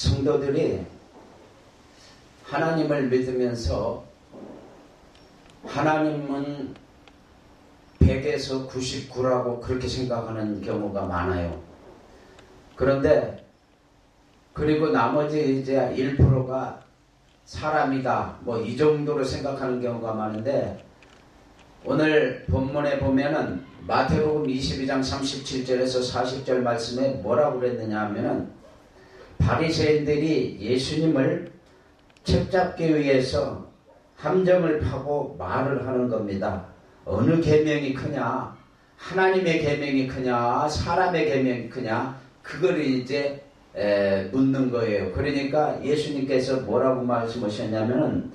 성도들이 하나님을 믿으면서 하나님은 100에서 99라고 그렇게 생각하는 경우가 많아요. 그런데 그리고 나머지 이제 1%가 사람이다 뭐 이 정도로 생각하는 경우가 많은데, 오늘 본문에 보면은 마태복음 22장 37절에서 40절 말씀에 뭐라고 그랬느냐 하면은, 바리새인들이 예수님을 책잡기 위해서 함정을 파고 말을 하는 겁니다. 어느 계명이 크냐, 하나님의 계명이 크냐, 사람의 계명이 크냐, 그걸 이제 묻는 거예요. 그러니까 예수님께서 뭐라고 말씀하셨냐면은,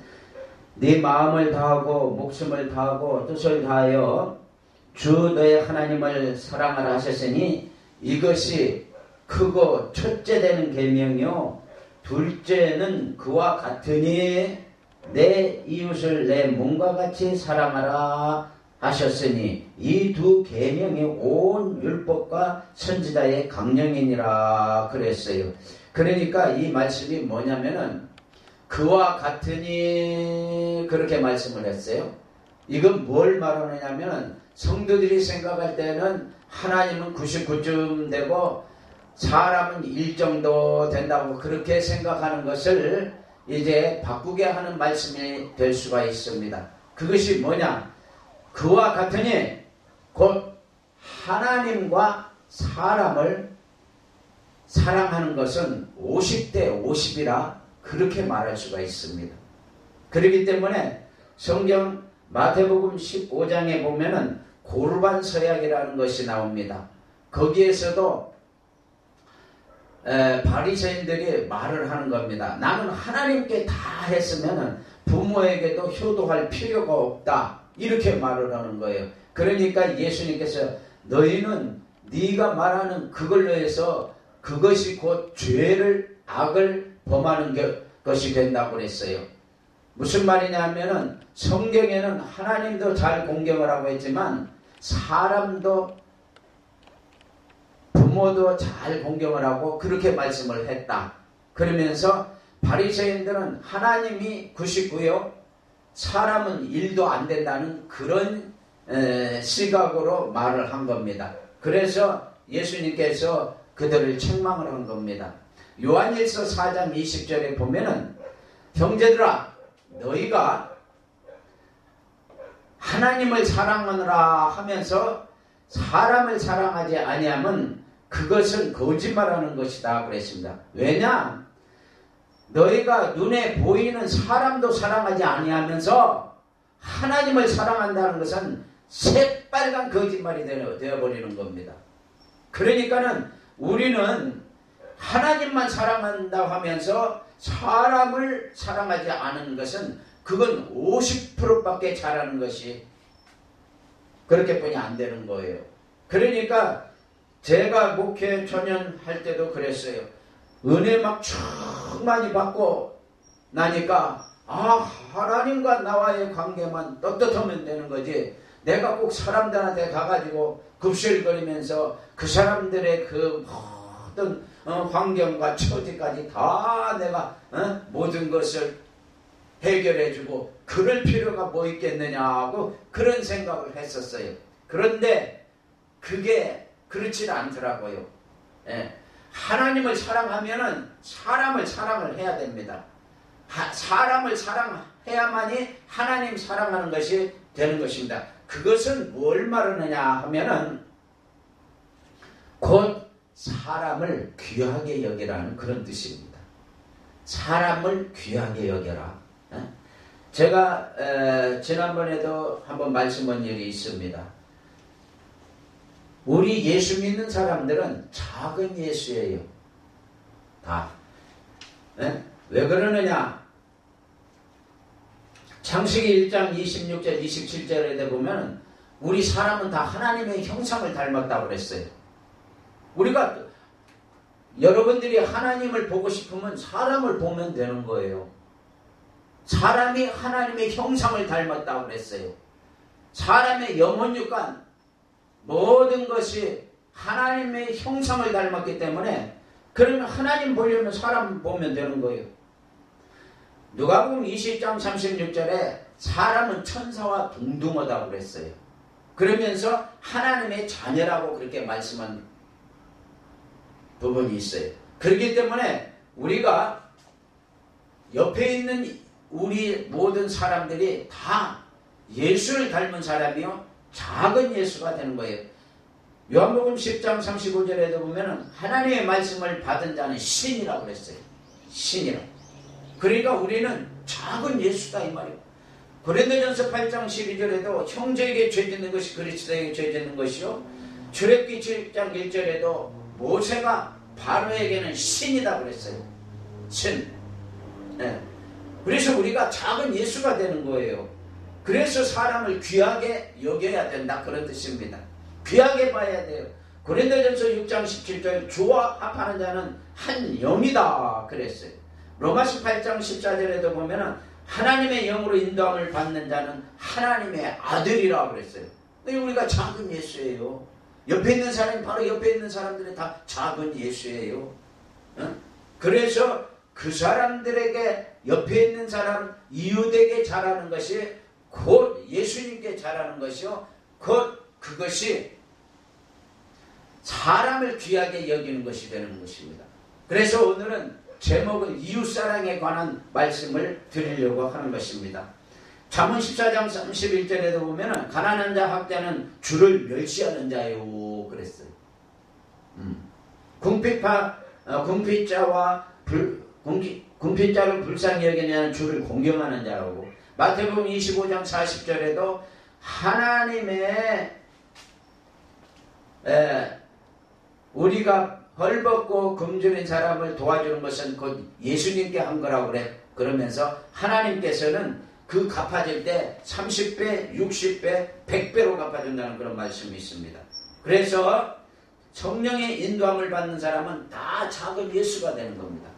네 마음을 다하고 목숨을 다하고 뜻을 다하여 주 너의 하나님을 사랑하라 하셨으니 이것이 크고 첫째 되는 계명이요, 둘째는 그와 같으니 내 이웃을 내 몸과 같이 사랑하라 하셨으니 이 두 계명이 온 율법과 선지자의 강령이니라 그랬어요. 그러니까 이 말씀이 뭐냐면은 그와 같으니 그렇게 말씀을 했어요. 이건 뭘 말하느냐면, 성도들이 생각할 때는 하나님은 99쯤 되고 사람은 1 정도 된다고 그렇게 생각하는 것을 이제 바꾸게 하는 말씀이 될 수가 있습니다. 그것이 뭐냐? 그와 같으니 곧 하나님과 사람을 사랑하는 것은 50대 50이라 그렇게 말할 수가 있습니다. 그렇기 때문에 성경 마태복음 15장에 보면은 고르반 서약이라는 것이 나옵니다. 거기에서도 바리새인들이 말을 하는 겁니다. 나는 하나님께 다 했으면은 부모에게도 효도할 필요가 없다, 이렇게 말을 하는 거예요. 그러니까 예수님께서 너희는 네가 말하는 그걸로 해서 그것이 곧 죄를, 악을 범하는 것이 된다고 그랬어요. 무슨 말이냐면은 성경에는 하나님도 잘 공경을 하고 있지만 사람도 부모도 잘 공경을 하고 그렇게 말씀을 했다. 그러면서 바리새인들은 하나님이 99요 사람은 1도 안 된다는 그런 시각으로 말을 한 겁니다. 그래서 예수님께서 그들을 책망을 한 겁니다. 요한일서 4장 20절에 보면은, 형제들아 너희가 하나님을 사랑하느라 하면서 사람을 사랑하지 아니하면 그것은 거짓말하는 것이다 그랬습니다. 왜냐? 너희가 눈에 보이는 사람도 사랑하지 아니하면서 하나님을 사랑한다는 것은 새빨간 거짓말이 되어버리는 겁니다. 그러니까는 우리는 하나님만 사랑한다고 하면서 사람을 사랑하지 않은 것은 그건 50%밖에 잘하는 것이 그렇게뿐이 안 되는 거예요. 그러니까 제가 목회 초년 할 때도 그랬어요. 은혜 막 충만히 받고 나니까 하나님과 나와의 관계만 떳떳하면 되는 거지, 내가 꼭 사람들한테 가가지고 굽실거리면서 그 사람들의 그 모든 환경과 처지까지 다 내가 모든 것을 해결해주고 그럴 필요가 뭐 있겠느냐고 그런 생각을 했었어요. 그런데 그게 그렇지 않더라고요. 하나님을 사랑하면은 사람을 사랑을 해야 됩니다. 사람을 사랑해야만이 하나님 사랑하는 것이 되는 것입니다. 그것은 뭘 말하느냐 하면은 곧 사람을 귀하게 여기라는 그런 뜻입니다. 사람을 귀하게 여겨라. 제가 지난번에도 한번 말씀한 일이 있습니다. 우리 예수 믿는 사람들은 작은 예수예요. 다. 왜 그러느냐? 창세기 1장 26절 27절에 보면 우리 사람은 다 하나님의 형상을 닮았다고 그랬어요. 우리가 여러분들이 하나님을 보고 싶으면 사람을 보면 되는 거예요. 사람이 하나님의 형상을 닮았다고 그랬어요. 사람의 영혼육간 모든 것이 하나님의 형상을 닮았기 때문에 그러면 하나님 보려면 사람 보면 되는 거예요. 누가복음 20장 36절에 사람은 천사와 동등하다고 그랬어요. 그러면서 하나님의 자녀라고 그렇게 말씀한 부분이 있어요. 그렇기 때문에 우리가 옆에 있는 우리 모든 사람들이 다 예수를 닮은 사람이요 작은 예수가 되는 거예요. 요한복음 10장 35절에도 보면은 하나님의 말씀을 받은 자는 신이라고 그랬어요. 신이라. 그러니까 우리는 작은 예수다 이 말이에요. 고린도전서 8장 12절에도 형제에게 죄 짓는 것이 그리스도에게 죄 짓는 것이요 출애굽기 7장 1절에도 모세가 바로에게는 신이다 그랬어요. 신. 네. 그래서 우리가 작은 예수가 되는 거예요. 그래서 사람을 귀하게 여겨야 된다 그런 뜻입니다. 귀하게 봐야 돼요. 고린도전서 6장 17절 주와 합하는 자는 한 영이다 그랬어요. 로마서 8장 14절에도 보면은 하나님의 영으로 인도함을 받는 자는 하나님의 아들이라고 그랬어요. 근데 우리가 작은 예수예요. 옆에 있는 사람이 바로 옆에 있는 사람들이 다 작은 예수예요. 그래서 그 사람들에게 옆에 있는 사람 이웃에게 잘하는 것이 곧 예수님께 잘하는 것이요 곧 그것이 사람을 귀하게 여기는 것이 되는 것입니다. 그래서 오늘은 제목은 이웃사랑에 관한 말씀을 드리려고 하는 것입니다. 잠언 14장 31절에도 보면 가난한 자 학자는 주를 멸시하는 자요 그랬어요. 궁핍자를 불쌍히 여기냐는 주를 공경하는 자라고. 마태복음 25장 40절에도 하나님의 우리가 헐벗고 굶주린 사람을 도와주는 것은 곧 예수님께 한 거라고 그래. 그러면서 하나님께서는 그 갚아줄 때 30배, 60배, 100배로 갚아준다는 그런 말씀이 있습니다. 그래서 성령의 인도함을 받는 사람은 다 작은 예수가 되는 겁니다.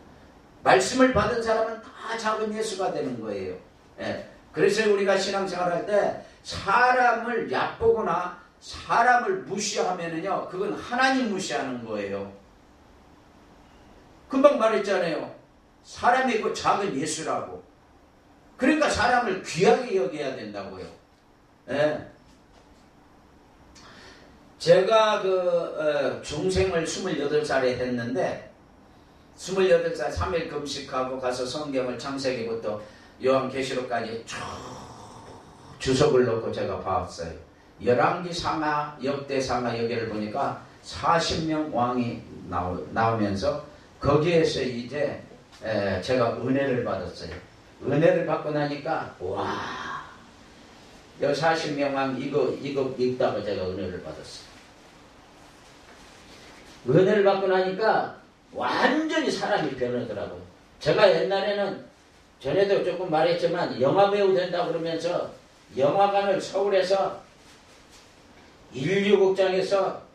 말씀을 받은 사람은 다 작은 예수가 되는 거예요. 예. 그래서 우리가 신앙생활할 때 사람을 얕보거나 사람을 무시하면은요, 그건 하나님 무시하는 거예요. 금방 말했잖아요. 사람이 그 작은 예수라고. 그러니까 사람을 귀하게 여겨야 된다고요. 예. 제가 중생을 28살에 했는데 28살 3일 금식하고 가서 성경을 창세기부터 요한계시록까지 쭉 주석을 놓고 제가 봤어요. 열왕기 상하, 역대 상하 여기를 보니까 40명 왕이 나오면서 거기에서 이제 제가 은혜를 받았어요. 은혜를 받고 나니까 와, 이 40명 왕 이거 읽다가 제가 은혜를 받았어요. 은혜를 받고 나니까 완전히 사람이 변하더라고요. 제가 옛날에는 전에도 조금 말했지만 영화배우 된다 그러면서 영화관을 서울에서 인류극장에서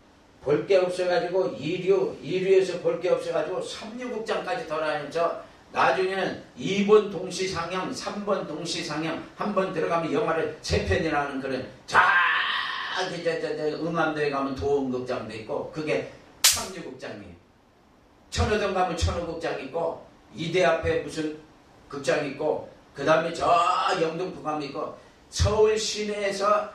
볼 게 없어가지고 2류에서 볼 게 없어가지고 3류극장까지 돌아다니면서 나중에는 2번 동시상영, 3번 동시상영, 한 번 들어가면 영화를 3편이나 하는 그런 응암도에 가면 도움극장도 있고 그게 3류극장이에요. 천호동 가면 천호극장 있고 이대 앞에 무슨 극장 있고 그 다음에 저 영등포 가면 있고 서울 시내에서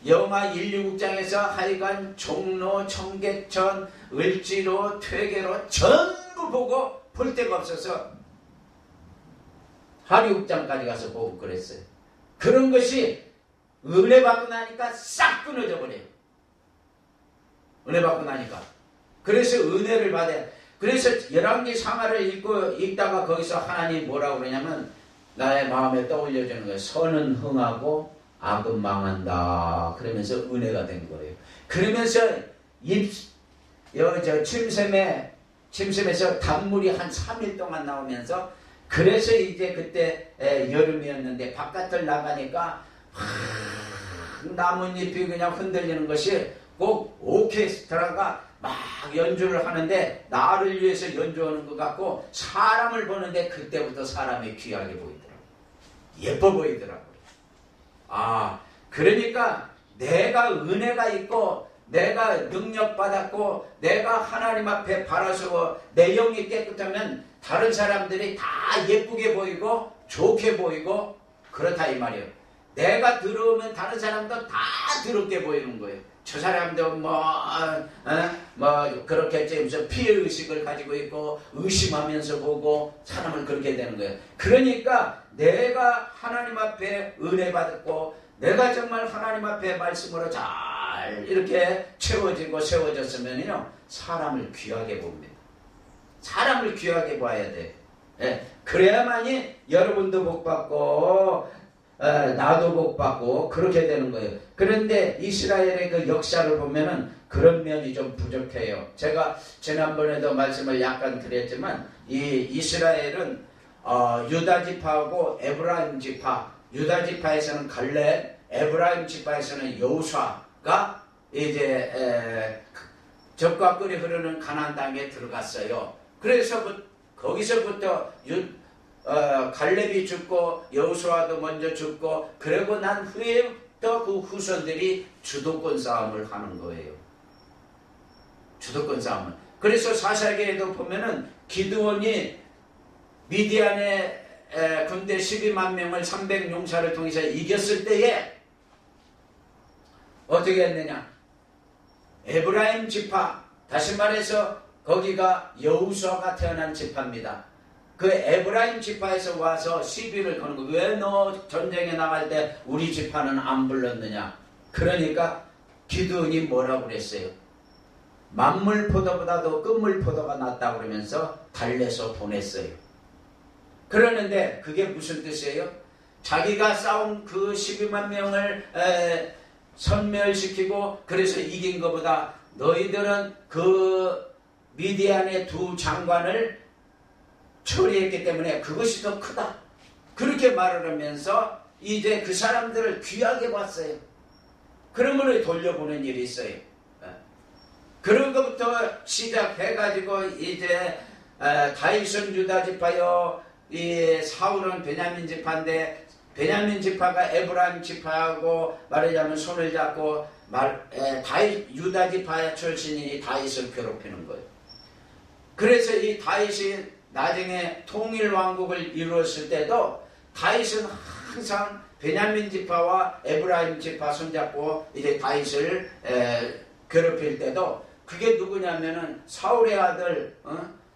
영화 1류극장에서 하여간 종로, 청계천, 을지로, 퇴계로 전부 보고 볼 데가 없어서 하류극장까지 가서 보고 그랬어요. 그런 것이 은혜 받고 나니까 싹 끊어져 버려요. 은혜 받고 나니까. 그래서 은혜를 받아야. 그래서 열왕기 상하를 읽다가 거기서 하나님 뭐라고 그러냐면 나의 마음에 떠올려주는 거예요. 선은 흥하고 악은 망한다. 그러면서 은혜가 된 거예요. 그러면서 침샘에서 단물이 한 3일 동안 나오면서 그래서 이제 그때 여름이었는데 바깥을 나가니까 나뭇잎이 그냥 흔들리는 것이 꼭 오케스트라가 막 연주를 하는데 나를 위해서 연주하는 것 같고 사람을 보는데 그때부터 사람이 귀하게 보이더라고요. 예뻐 보이더라고요. 아, 그러니까 내가 은혜가 있고 내가 능력받았고 내가 하나님 앞에 바라서 내 영이 깨끗하면 다른 사람들이 다 예쁘게 보이고 좋게 보이고 그렇다 이 말이에요. 내가 더러우면 다른 사람도 다 더럽게 보이는 거예요. 저 사람도 그렇게 피해의식을 가지고 있고 의심하면서 보고 사람을 그렇게 되는 거예요. 그러니까 내가 하나님 앞에 은혜 받았고 내가 정말 하나님 앞에 말씀으로 잘 이렇게 채워지고 세워졌으면요 사람을 귀하게 봅니다. 사람을 귀하게 봐야 돼. 예, 그래야만이 여러분도 복받고 나도 복받고 그렇게 되는 거예요. 그런데 이스라엘의 그 역사를 보면은 그런 면이 좀 부족해요. 제가 지난번에도 말씀을 약간 드렸지만 이 이스라엘은 유다 지파하고 에브라임 지파, 유다 지파에서는 갈렙, 에브라임 지파에서는 여호수아가 이제 적과 꿀이 흐르는 가나안 땅에 들어갔어요. 그래서 거기서부터 갈렙이 죽고 여호수아도 먼저 죽고 그러고 난 후에부터 그 후손들이 주도권 싸움을 하는 거예요. 주도권 싸움을. 그래서 사사기에도 보면은 기드온이 미디안의 군대 12만 명을 300용사를 통해서 이겼을 때에 어떻게 했느냐? 에브라임 지파, 다시 말해서 거기가 여호수아가 태어난 지파입니다. 그 에브라임 지파에서 와서 시비를 거는 거예요. 왜 너 전쟁에 나갈 때 우리 지파는 안 불렀느냐? 그러니까 기드온이 뭐라고 그랬어요? 만물포도보다도 끝물포도가 낫다고 그러면서 달래서 보냈어요. 그러는데 그게 무슨 뜻이에요? 자기가 싸운 그 12만 명을 섬멸시키고 그래서 이긴 것보다 너희들은 그 미디안의 두 장관을 처리했기 때문에 그것이 더 크다. 그렇게 말을 하면서 이제 그 사람들을 귀하게 봤어요. 그러므로 돌려보는 일이 있어요. 그런 것부터 시작해가지고 이제 다윗은 유다 지파요, 이 사울은 베냐민 지파인데 베냐민 지파가 에브라임 지파하고 말하자면 손을 잡고 다윗 유다 지파 출신이 다윗을 괴롭히는 거예요. 그래서 이 다윗이 나중에 통일 왕국을 이루었을 때도 다윗은 항상 베냐민 지파와 에브라임 지파 손잡고 이제 다윗을 괴롭힐 때도 그게 누구냐면은 사울의 아들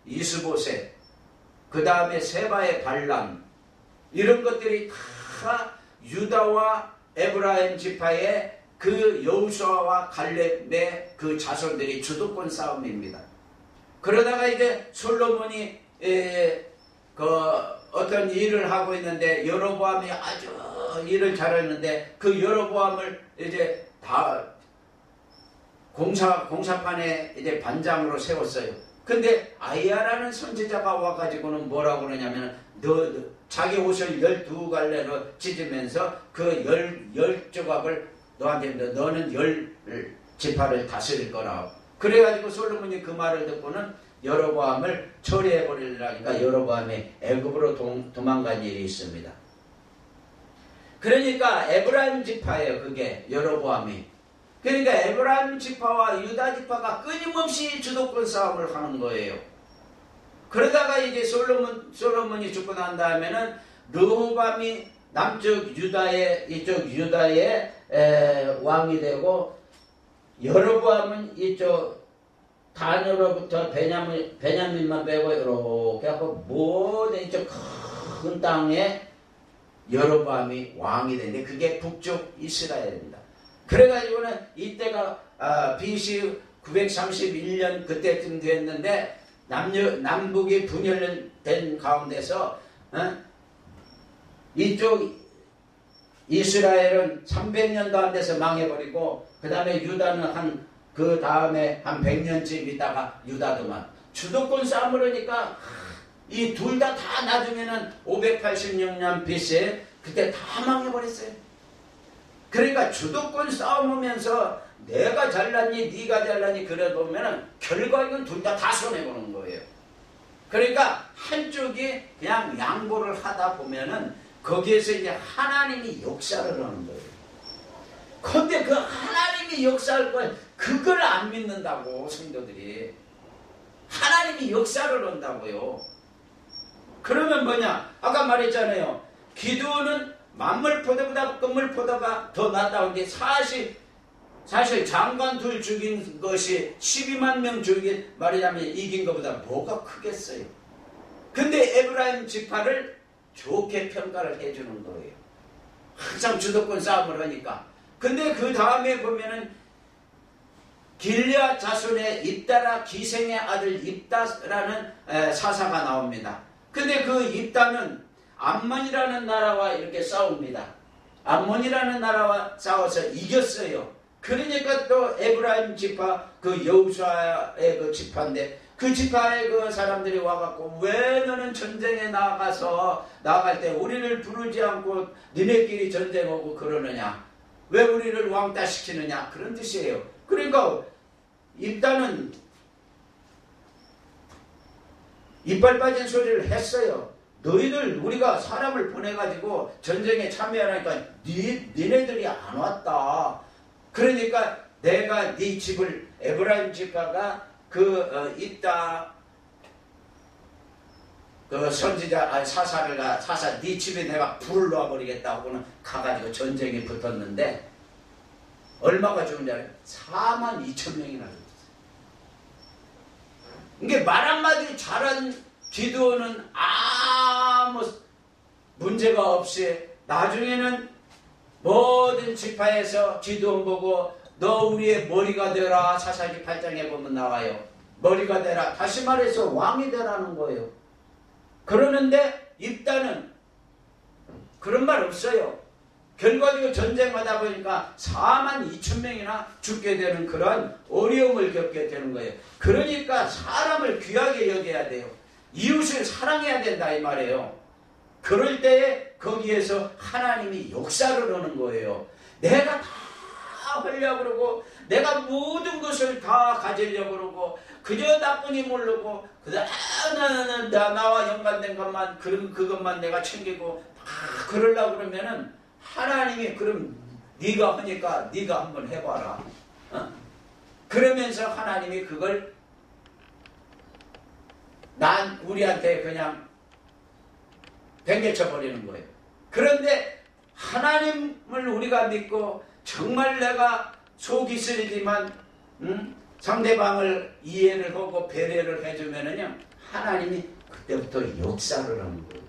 이스보셋, 그 다음에 세바의 발람, 이런 것들이 다 유다와 에브라임 지파의 그 여호수아와 갈렙의 그 자손들이 주도권 싸움입니다. 그러다가 이제 솔로몬이 어떤 일을 하고 있는데 여로보암이 아주 일을 잘했는데 그 여로보암을 이제 다 공사판에 이제 반장으로 세웠어요. 근데 아이야라는 선지자가 와가지고는 뭐라고 그러냐면 자기 옷을 12갈래로 찢으면서 그 10조각을 너한테 너는 10지파를 다스릴 거라고. 그래가지고 솔로몬이 그 말을 듣고는 여로보암을 처리해버리려니까 여로보암이 애굽으로 도망간 일이 있습니다. 그러니까 에브라임 지파예요. 그게 여로보암이. 그러니까 에브라임 지파와 유다 지파가 끊임없이 주도권 싸움을 하는 거예요. 그러다가 이제 솔로몬이 죽고 난 다음에는 르호밤이 남쪽 유다의 이쪽 유다의 왕이 되고 여로보암은 이쪽 단으로부터 베냐민만 빼고 이렇게 하고 모든 이쪽 큰 땅에 여로보암이 왕이 되는데 그게 북쪽 이스라엘입니다. 그래가지고는 이때가 BC 931년 그때쯤 됐는데 남북이 분열된 가운데서 이쪽 이스라엘은 300년도 안 돼서 망해버리고 그 다음에 유다는 그 다음에 한 100년쯤 있다가 유다도만 주도권 싸움을 하니까 이 둘 다 나중에는 586년 BC에 그때 다 망해버렸어요. 그러니까 주도권 싸움하면서 내가 잘났니 네가 잘났니 그래 보면은 결과는 둘 다 손해보는 거예요. 그러니까 한쪽이 그냥 양보를 하다 보면은 거기에서 이제 하나님이 역사를 하는 거예요. 근데 그 하나님이 역사할 건 그걸 안 믿는다고 성도들이. 하나님이 역사를 한다고요. 그러면 뭐냐? 아까 말했잖아요. 기드온은 만물포도보다 금물포도가 더 낫다고. 근데 사실 장관 둘 죽인 것이 12만 명 죽인 말하자면 이긴 것보다 뭐가 크겠어요. 근데 에브라임 지파를 좋게 평가를 해주는 거예요. 한참 주도권 싸움을 하니까. 근데 그 다음에 보면은 길앗 자손의 입다라 기생의 아들 입다라는 사사가 나옵니다. 근데 그 입다는 암몬이라는 나라와 이렇게 싸웁니다. 암몬이라는 나라와 싸워서 이겼어요. 그러니까 또 에브라임 지파 그 여호수아의 그 지파인데 그 지파의 그 사람들이 와갖고 왜 너는 전쟁에 나갈 때 우리를 부르지 않고 니네끼리 전쟁하고 그러느냐? 왜 우리를 왕따 시키느냐? 그런 뜻이에요. 그러니까 입다는 이빨 빠진 소리를 했어요. 너희들 우리가 사람을 보내가지고 전쟁에 참여하니까 니네들이 안 왔다. 그러니까 내가 네 집을 에브라임 지파가 입다 그 선지자 사사 네 집에 내가 불을 놔버리겠다고는 가가지고 전쟁에 붙었는데 얼마가 죽은 줄 알아요? 4만 2천 명이나 죽었어요. 이게 말 한마디 잘한 기드온은 아무 문제가 없이 나중에는 모든 지파에서 기드온 보고 너 우리의 머리가 되라. 사사기 8장에 보면 나와요. 머리가 되라. 다시 말해서 왕이 되라는 거예요. 그러는데 입다는 그런 말 없어요. 결과적으로 전쟁하다 보니까 4만 2천 명이나 죽게 되는 그런 어려움을 겪게 되는 거예요. 그러니까 사람을 귀하게 여겨야 돼요. 이웃을 사랑해야 된다 이 말이에요. 그럴 때에 거기에서 하나님이 역사를 하는 거예요. 내가 다 하려고 그러고 내가 모든 것을 다 가지려고 그러고 그저 나뿐이 모르고 나와 연관된 것만 그것만 내가 챙기고 다 그러려고 그러면은 하나님이 그럼 네가 하니까 네가 한번 해봐라. 그러면서 하나님이 그걸 우리한테 그냥 benge쳐 버리는 거예요. 그런데 하나님을 우리가 믿고 정말 내가 속이 쓰리지만 상대방을 이해를 하고 배려를 해주면은요 하나님이 그때부터 역사를 하는 거예요.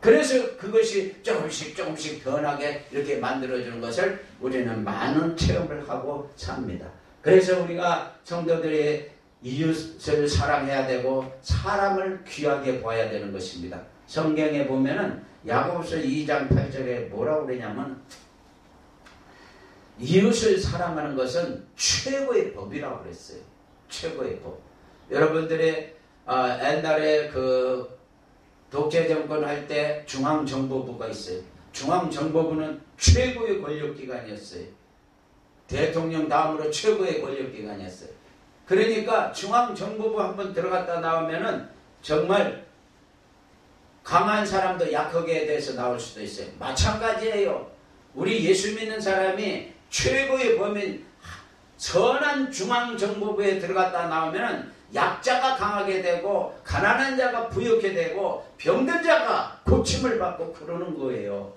그래서 그것이 조금씩 변하게 이렇게 만들어주는 것을 우리는 많은 체험을 하고 삽니다. 그래서 우리가 성도들의 이웃을 사랑해야 되고 사람을 귀하게 봐야 되는 것입니다. 성경에 보면은 야고보서 2장 8절에 뭐라고 그러냐면 이웃을 사랑하는 것은 최고의 법이라고 그랬어요. 최고의 법. 여러분들의 옛날에 그 독재 정권 할 때 중앙정보부가 있어요. 중앙정보부는 최고의 권력기관이었어요. 대통령 다음으로 최고의 권력기관이었어요. 그러니까 중앙정보부 한번 들어갔다 나오면은 정말 강한 사람도 약하게 돼서 나올 수도 있어요. 마찬가지예요. 우리 예수 믿는 사람이 최고의 범인 선한 중앙정보부에 들어갔다 나오면 약자가 강하게 되고 가난한 자가 부유하게 되고 병든 자가 고침을 받고 그러는 거예요.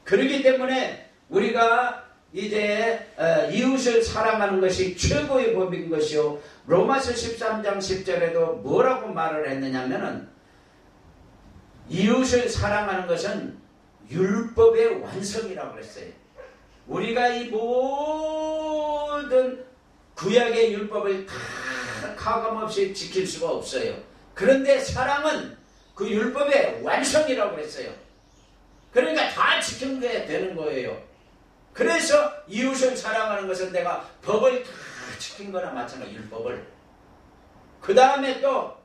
그렇기 때문에 우리가 이제 이웃을 사랑하는 것이 최고의 법인 것이요. 로마서 13장 10절에도 뭐라고 말을 했느냐면은 이웃을 사랑하는 것은 율법의 완성이라고 그랬어요. 우리가 이 모든 구약의 율법을 다 가감없이 지킬 수가 없어요. 그런데 사랑은 그 율법의 완성이라고 그랬어요. 그러니까 다 지켜야 되는 거예요. 그래서 이웃을 사랑하는 것은 내가 법을 다 지킨 거나 마찬가지 율법을. 그 다음에 또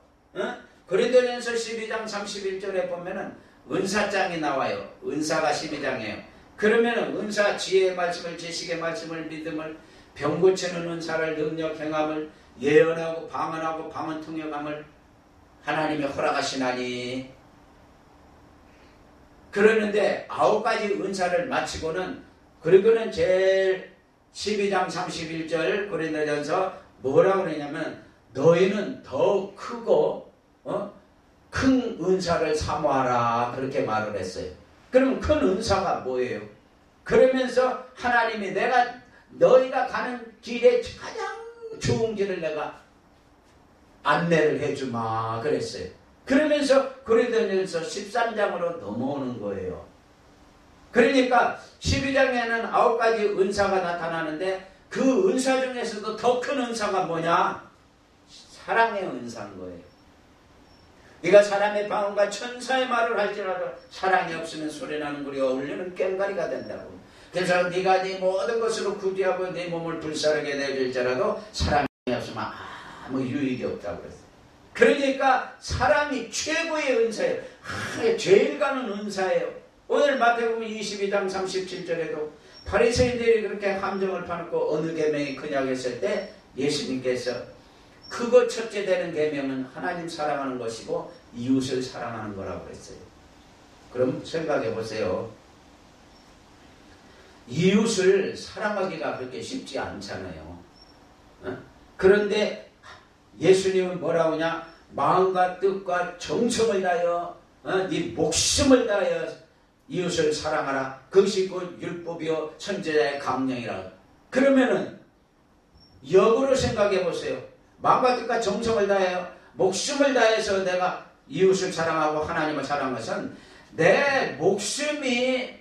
고린도전서 12장 31절에 보면은 은사장이 나와요. 은사가 12장이에요. 그러면은 은사 지혜의 말씀을 지식의 말씀을 믿음을 병 고치는 은사를 능력 행함을 예언하고 방언하고 방언 통역함을 하나님이 허락하시나니. 그러는데 9가지 은사를 마치고는 그리고는 제일 12장 31절 고린도전서 뭐라고 그러냐면 너희는 더 크고 큰 은사를 사모하라 그렇게 말을 했어요. 그럼 큰 은사가 뭐예요? 그러면서 하나님이 내가 너희가 가는 길에 가장 좋은 길을 내가 안내를 해주마 그랬어요. 그러면서 고린도전서 13장으로 넘어오는 거예요. 그러니까 12장에는 9가지 은사가 나타나는데 그 은사 중에서도 더 큰 은사가 뭐냐? 사랑의 은사인 거예요. 네가 사람의 방언과 천사의 말을 할지라도 사랑이 없으면 소리나는 구리와 울리는 꽹과리가 된다고. 그래서 네가 네 모든 것으로 구비하고 네 몸을 불사르게 내줄지라도 사랑이 없으면 아무 유익이 없다고 그랬어요. 그러니까 사랑이 최고의 은사예요. 제일 가는 은사예요. 오늘 마태복음 22장 37절에도 바리새인들이 그렇게 함정을 파놓고 어느 계명이 크냐고 했을 때 예수님께서 그거 첫째 되는 계명은 하나님 사랑하는 것이고 이웃을 사랑하는 거라고 했어요. 그럼 생각해 보세요. 이웃을 사랑하기가 그렇게 쉽지 않잖아요. 그런데 예수님은 뭐라고 하냐? 마음과 뜻과 정성을 다하여 네 목숨을 다하여 이웃을 사랑하라. 그것이 곧 율법이요 선지자의 강령이라. 그러면은 역으로 생각해 보세요. 마음과 뜻과 정성을 다하여 목숨을 다해서 내가 이웃을 사랑하고 하나님을 사랑하는 것은 내 목숨이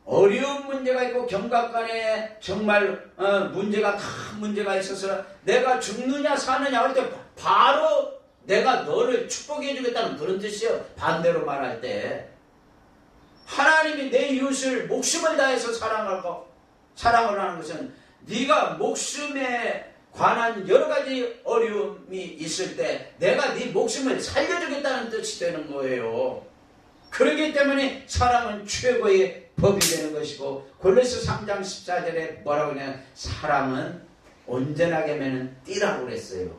어려운 문제가 있고 경각간에 정말 문제가 있어서 내가 죽느냐 사느냐 할 때 바로 내가 너를 축복해 주겠다는 그런 뜻이에요. 반대로 말할 때 하나님이 내 이웃을 목숨을 다해서 사랑을 하는 것은 네가 목숨에 관한 여러 가지 어려움이 있을 때 내가 네 목숨을 살려주겠다는 뜻이 되는 거예요. 그렇기 때문에 사랑은 최고의 법이 되는 것이고 골로새 3장 14절에 뭐라고 하냐면 사랑은 온전하게면은 띠라고 그랬어요.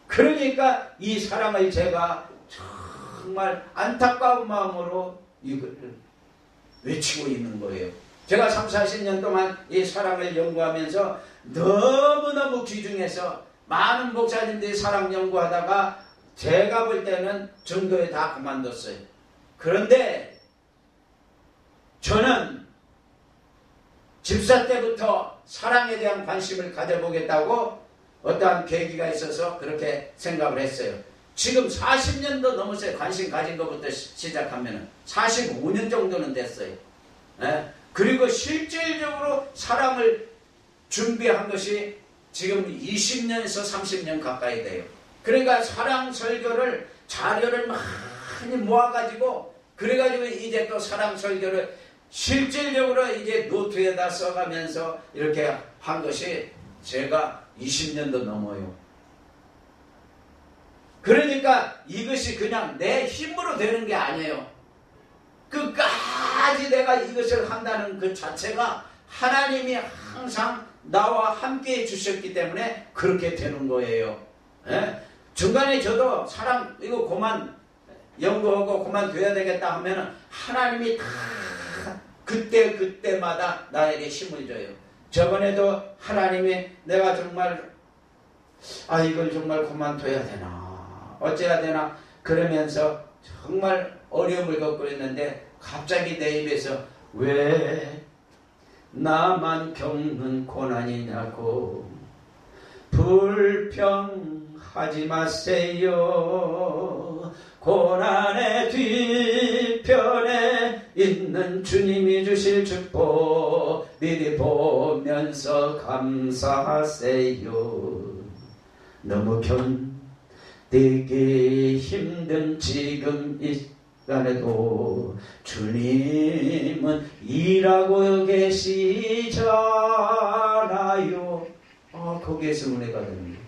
그러니까 이 사랑을 제가 정말 안타까운 마음으로 이걸 외치고 있는 거예요. 제가 30-40년 동안 이 사랑을 연구하면서 너무너무 귀중해서 많은 목사님들이 사랑 연구하다가 제가 볼 때는 전도에 다 그만뒀어요. 그런데 저는 집사 때부터 사랑에 대한 관심을 가져보겠다고 어떠한 계기가 있어서 그렇게 생각을 했어요. 지금 40년도 넘었어요. 관심 가진 것부터 시작하면 45년 정도는 됐어요. 그리고 실질적으로 사랑을 준비한 것이 지금 20년에서 30년 가까이 돼요. 그러니까 사랑 설교를 자료를 많이 모아가지고 그래가지고 이제 또 사랑 설교를 실질적으로 이제 노트에다 써가면서 이렇게 한 것이 제가 20년도 넘어요. 그러니까 이것이 그냥 내 힘으로 되는 게 아니에요. 끝까지 내가 이것을 한다는 그 자체가 하나님이 항상 나와 함께 해주셨기 때문에 그렇게 되는 거예요. 중간에 저도 사랑 이거 그만 연구하고 그만둬야 되겠다 하면 하나님이 다 그때마다 나에게 힘을 줘요. 저번에도 하나님이 내가 정말 이걸 정말 그만둬야 되나 어째야 되나 그러면서 정말 어려움을 겪고 있는데 갑자기 내 입에서 왜 나만 겪는 고난이냐고 불평하지 마세요. 고난의 뒤편에 있는 주님이 주실 축복 미리 보면서 감사하세요. 너무 견디기 힘든 지금 이 시간에도 주님은 일하고 계시잖아요. 거기에서 은혜가 되는 거예요.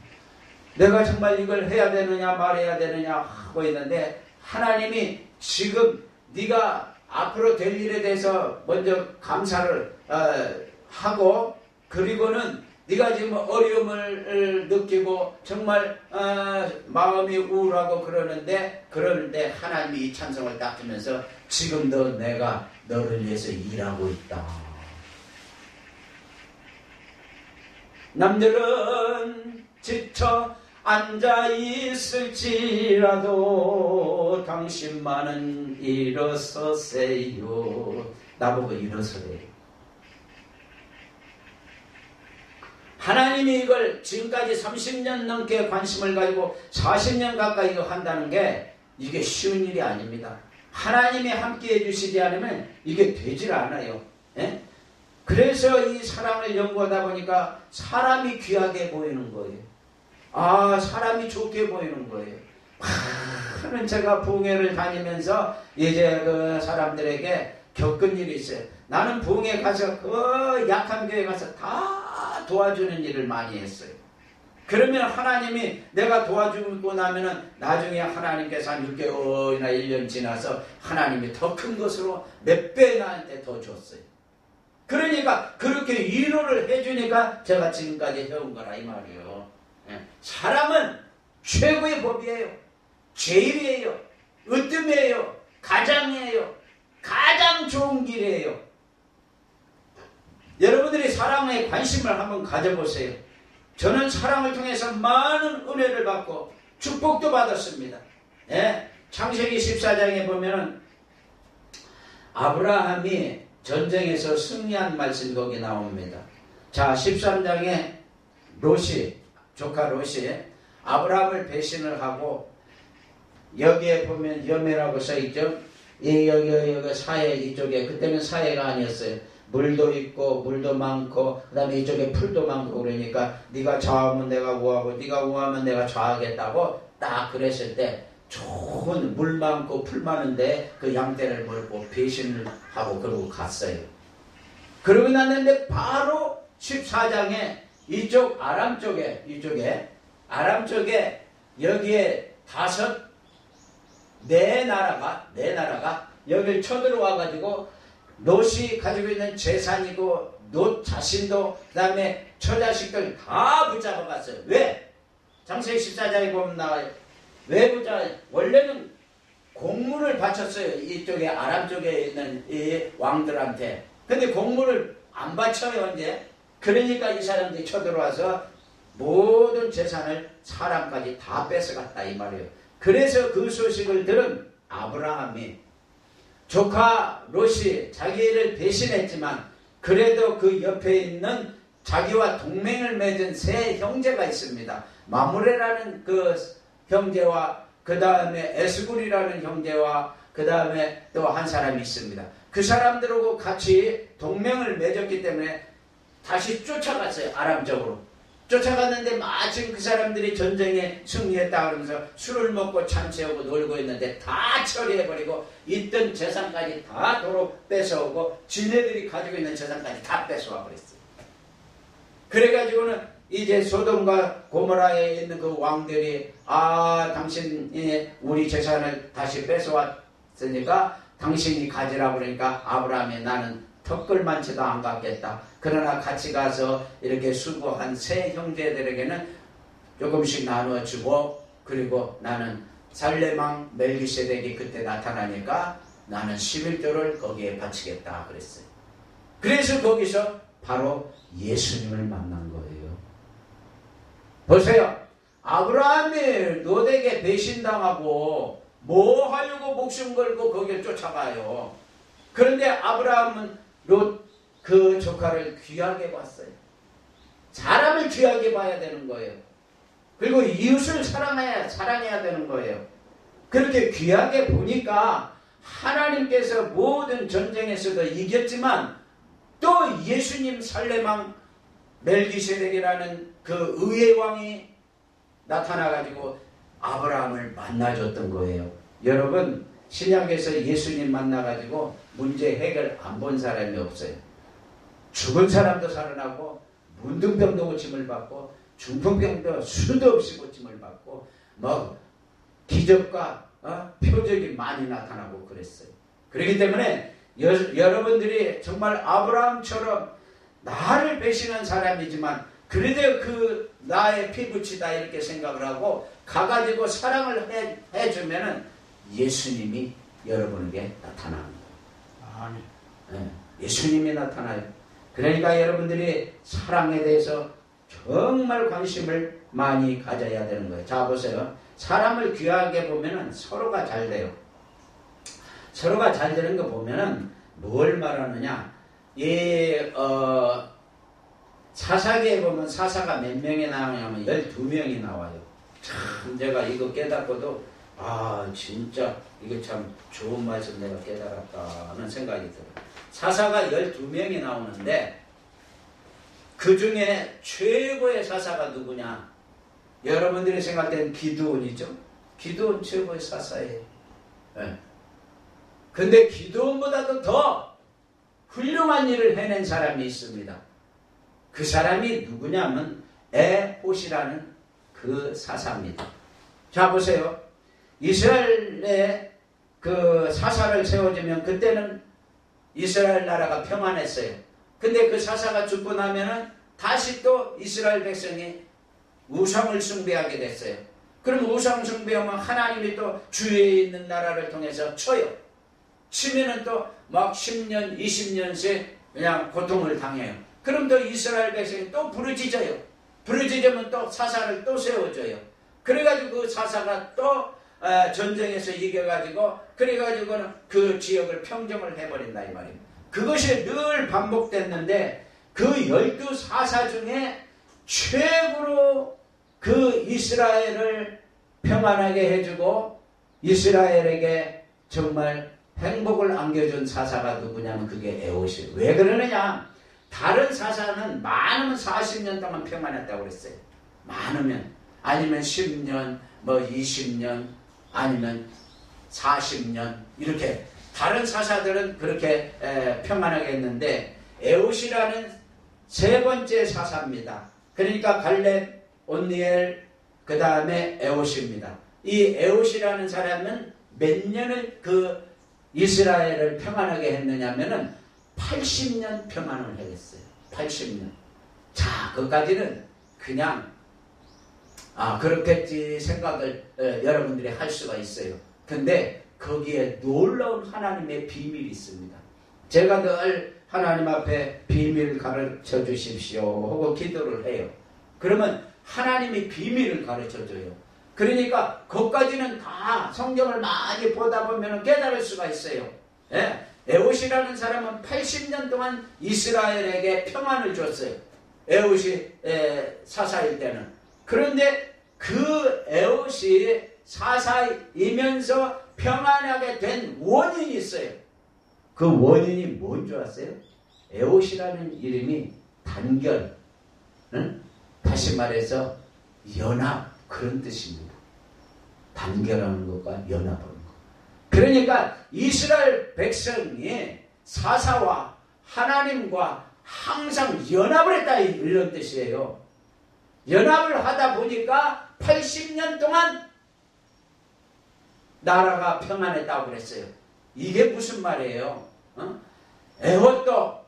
내가 정말 이걸 해야 되느냐 말해야 되느냐 하고 있는데 하나님이 지금 네가 앞으로 될 일에 대해서 먼저 감사를 하고 그리고는 네가 지금 어려움을 느끼고 정말 마음이 우울하고 그러는데 하나님이 이 찬송을 딱 하면서 지금도 내가 너를 위해서 일하고 있다. 남들은 지쳐 앉아 있을지라도 당신만은 일어서세요. 나보고 일어서래요. 하나님이 이걸 지금까지 30년 넘게 관심을 가지고 40년 가까이 이거 한다는 게 이게 쉬운 일이 아닙니다. 하나님이 함께 해주시지 않으면 이게 되질 않아요. 예? 그래서 이 사랑을 연구하다 보니까 사람이 귀하게 보이는 거예요. 아, 사람이 좋게 보이는 거예요. 많은 제가 부흥회를 다니면서 이제 그 사람들에게 겪은 일이 있어요. 나는 부흥회 가서 그 약한 교회 가서 다 도와주는 일을 많이 했어요. 그러면 하나님이 내가 도와주고 나면은 나중에 하나님께서 한 6개월이나 1년 지나서 하나님이 더 큰 것으로 몇 배 나한테 더 줬어요. 그러니까 그렇게 위로를 해주니까 제가 지금까지 해온 거라 이 말이에요. 사랑은 최고의 법이에요. 제일이에요. 으뜸이에요. 가장이에요. 가장 좋은 길이에요. 여러분들이 사랑에 관심을 한번 가져보세요. 저는 사랑을 통해서 많은 은혜를 받고 축복도 받았습니다. 예? 창세기 14장에 보면은 아브라함이 전쟁에서 승리한 말씀이 거기 나옵니다. 자, 13장에 롯이, 조카 롯이 아브라함을 배신을 하고 여기에 보면 여매라고 써있죠. 여기 사해 이쪽에, 그때는 사해가 아니었어요. 물도 있고 물도 많고 그 다음에 이쪽에 풀도 많고 그러니까 네가 좌하면 내가 우하고 네가 우하면 내가 좌하겠다고 딱 그랬을 때 좋은 물 많고 풀 많은데 그 양떼를 몰고 배신을 하고 그러고 갔어요. 그러고 났는데 바로 14장에 이쪽 아람 쪽에 아람 쪽에 여기에 네 나라가 여기를 쳐들어와 가지고 롯이 가지고 있는 재산이고 롯 자신도 그 다음에 처자식들 다 붙잡아 갔어요. 왜? 창세기 14장에 보면 나와요. 왜 붙잡아요? 원래는 공물을 바쳤어요. 이쪽에 아람 쪽에 있는 이 왕들한테. 근데 공물을 안 바쳐요 이제. 그러니까 이 사람들이 쳐들어와서 모든 재산을 사람까지 다 뺏어갔다 이 말이에요. 그래서 그 소식을 들은 아브라함이 조카 롯이 자기를 배신했지만 그래도 그 옆에 있는 자기와 동맹을 맺은 세 형제가 있습니다. 마므레라는 그 형제와 그 다음에 에스굴이라는 형제와 그 다음에 또 한 사람이 있습니다. 그 사람들하고 같이 동맹을 맺었기 때문에 다시 쫓아갔어요. 아람 쪽으로. 쫓아갔는데 마침 그 사람들이 전쟁에 승리했다 그러면서 술을 먹고 잔치하고 놀고 있는데 다 처리해버리고 있던 재산까지 다 도로 뺏어오고 지네들이 가지고 있는 재산까지 다 뺏어와 버렸어요. 그래가지고는 이제 소돔과 고모라에 있는 그 왕들이 당신이 우리 재산을 다시 뺏어왔으니까 당신이 가지라 그러니까 아브라함이 나는 턱걸만치도 안 갖겠다. 그러나 같이 가서 이렇게 수고한 세 형제들에게는 조금씩 나누어주고 그리고 나는 살레망 멜기세덱이 그때 나타나니까 나는 11조를 거기에 바치겠다 그랬어요. 그래서 거기서 바로 예수님을 만난 거예요. 보세요. 아브라함이 롯에게 배신당하고 뭐 하려고 목숨 걸고 거기를 쫓아가요. 그런데 아브라함은 롯 그 조카를 귀하게 봤어요. 사람을 귀하게 봐야 되는 거예요. 그리고 이웃을 사랑해야 되는 거예요. 그렇게 귀하게 보니까 하나님께서 모든 전쟁에서도 이겼지만 또 예수님 살레망 멜기세덱이라는 그 의의 왕이 나타나가지고 아브라함을 만나줬던 거예요. 여러분 신약에서 예수님 만나가지고 문제 해결 안 본 사람이 없어요. 죽은 사람도 살아나고 문둥병도 고침을 받고 중풍병도 수도 없이 고침을 받고 뭐 기적과 표적이 많이 나타나고 그랬어요. 그렇기 때문에 여러분들이 정말 아브라함처럼 나를 배신한 사람이지만 그래도 그 나의 피부치다 이렇게 생각을 하고 가가지고 사랑을 해주면은 예수님이 여러분에게 나타납니다. 아멘. 네, 예수님이 나타나요. 그러니까 여러분들이 사랑에 대해서 정말 관심을 많이 가져야 되는 거예요. 자, 보세요. 사람을 귀하게 보면은 서로가 잘 돼요. 서로가 잘 되는 거 보면은 뭘 말하느냐. 사사기에 보면 사사가 몇 명이 나오냐면 12명이 나와요. 참, 제가 이거 깨닫고도, 진짜, 이거 참 좋은 말씀 내가 깨달았다는 생각이 들어요. 사사가 12명이 나오는데, 그 중에 최고의 사사가 누구냐? 여러분들이 생각할 때는 기드온이죠? 기드온 최고의 사사예요. 네. 근데 기드온보다도 더 훌륭한 일을 해낸 사람이 있습니다. 그 사람이 누구냐면 에봇이라는 그 사사입니다. 자, 보세요. 이스라엘에 그 사사를 세워주면 그때는 이스라엘 나라가 평안했어요. 근데 그 사사가 죽고 나면은 다시 또 이스라엘 백성이 우상을 숭배하게 됐어요. 그럼 우상 숭배하면 하나님이 또 주위에 있는 나라를 통해서 쳐요. 치면은 또 막 10년, 20년씩 그냥 고통을 당해요. 그럼 또 이스라엘 백성이 또 부르짖어요. 부르짖으면 또 사사를 또 세워줘요. 그래가지고 그 사사가 또 전쟁에서 이겨가지고 그래가지고는 그 지역을 평정을 해버린다 이 말이에요. 그것이 늘 반복됐는데 그 12사사 중에 최고로 그 이스라엘을 평안하게 해주고 이스라엘에게 정말 행복을 안겨준 사사가 누구냐면 그게 에봇이에요. 왜 그러느냐? 다른 사사는 많으면 40년 동안 평안했다고 그랬어요. 많으면. 아니면 10년, 뭐 20년, 아니면 40년 이렇게 다른 사사들은 그렇게 평안하게 했는데 에봇이라는 세 번째 사사입니다. 그러니까 갈렙, 온니엘, 그 다음에 에봇입니다. 이 에봇이라는 사람은 몇 년을 그 이스라엘을 평안하게 했느냐면은 80년 평안을 하겠어요. 80년. 자, 그까지는 그냥 그렇겠지 생각을 여러분들이 할 수가 있어요. 근데 거기에 놀라운 하나님의 비밀이 있습니다. 제가 늘 하나님 앞에 비밀을 가르쳐 주십시오 하고 기도를 해요. 그러면 하나님이 비밀을 가르쳐 줘요. 그러니까 그것까지는 다 성경을 많이 보다 보면 깨달을 수가 있어요. 예? 에봇이라는 사람은 80년 동안 이스라엘에게 평안을 줬어요. 에봇이 사사일 때는. 그런데 그 에봇이 사사이면서 평안하게 된 원인이 있어요. 그 원인이 뭔 줄 아세요? 에봇이라는 이름이 단결, 응? 다시 말해서 연합, 그런 뜻입니다. 단결하는 것과 연합하는 것. 그러니까 이스라엘 백성이 사사와 하나님과 항상 연합을 했다 이런 뜻이에요. 연합을 하다 보니까 80년 동안 나라가 평안했다고 그랬어요. 이게 무슨 말이에요? 에봇도